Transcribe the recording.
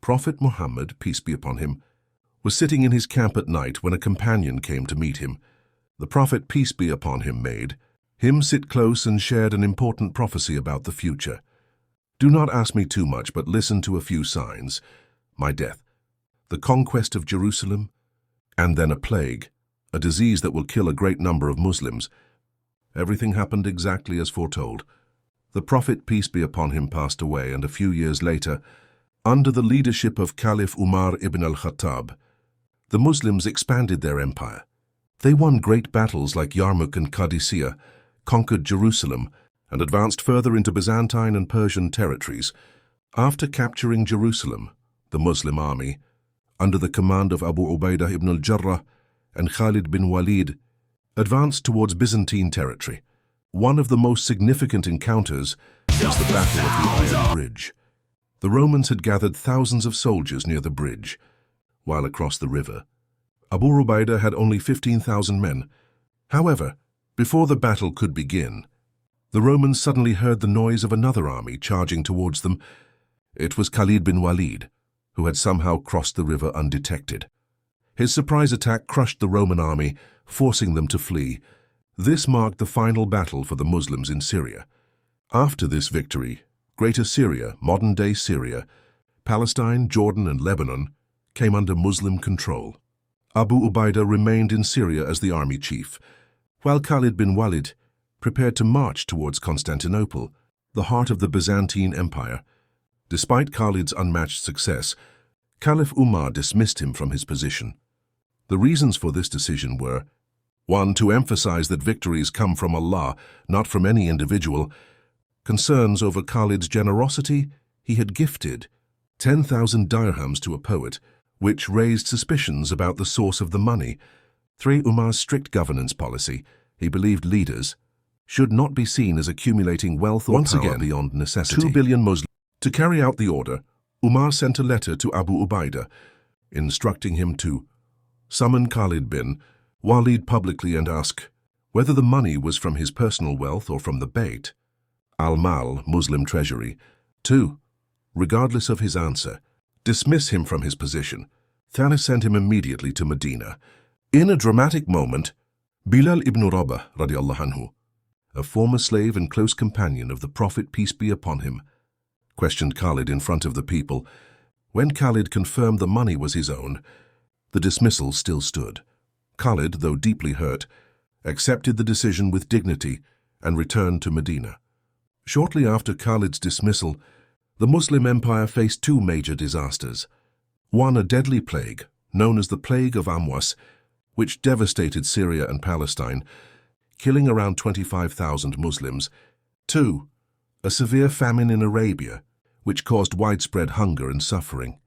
Prophet Muhammad, peace be upon him, was sitting in his camp at night when a companion came to meet him. The Prophet, peace be upon him, made him sit close and shared an important prophecy about the future. Do not ask me too much, but listen to a few signs. My death, the conquest of Jerusalem, and then a plague, a disease that will kill a great number of Muslims. Everything happened exactly as foretold. The Prophet, peace be upon him, passed away, and a few years later, under the leadership of Caliph Umar ibn Khattab, the Muslims expanded their empire. They won great battles like Yarmouk and Qadisiyyah, conquered Jerusalem, and advanced further into Byzantine and Persian territories. After capturing Jerusalem, the Muslim army, under the command of Abu Ubaidah ibn al-Jarrah and Khalid bin Walid, advanced towards Byzantine territory. One of the most significant encounters was the Battle of the Iron Bridge. The Romans had gathered thousands of soldiers near the bridge, while across the river, Abu Ubaidah had only 15,000 men. However, before the battle could begin, the Romans suddenly heard the noise of another army charging towards them. It was Khalid bin Walid, who had somehow crossed the river undetected. His surprise attack crushed the Roman army, forcing them to flee. This marked the final battle for the Muslims in Syria. After this victory, Greater Syria, modern-day Syria, Palestine, Jordan, and Lebanon came under Muslim control. Abu Ubaidah remained in Syria as the army chief, while Khalid bin Walid prepared to march towards Constantinople, the heart of the Byzantine Empire. Despite Khalid's unmatched success, Caliph Umar dismissed him from his position. The reasons for this decision were: 1. To emphasize that victories come from Allah, not from any individual. Concerns over Khalid's generosity. He had gifted 10,000 dirhams to a poet, which raised suspicions about the source of the money. 3. Umar's strict governance policy. He believed leaders should not be seen as accumulating wealth or power beyond necessity. 2 billion Muslims. To carry out the order, Umar sent a letter to Abu Ubaidah, instructing him to summon Khalid bin Walid publicly and ask whether the money was from his personal wealth or from the Bait al-Mal, Muslim treasury. 2. Regardless of his answer, dismiss him from his position. 3. Sent him immediately to Medina. In a dramatic moment, Bilal ibn Rabah, radiallahu anhu, a former slave and close companion of the Prophet, peace be upon him, questioned Khalid in front of the people. When Khalid confirmed the money was his own, the dismissal still stood. Khalid, though deeply hurt, accepted the decision with dignity and returned to Medina. Shortly after Khalid's dismissal, the Muslim Empire faced two major disasters. 1. A deadly plague, known as the Plague of Amwas, which devastated Syria and Palestine, killing around 25,000 Muslims. 2. A severe famine in Arabia, which caused widespread hunger and suffering.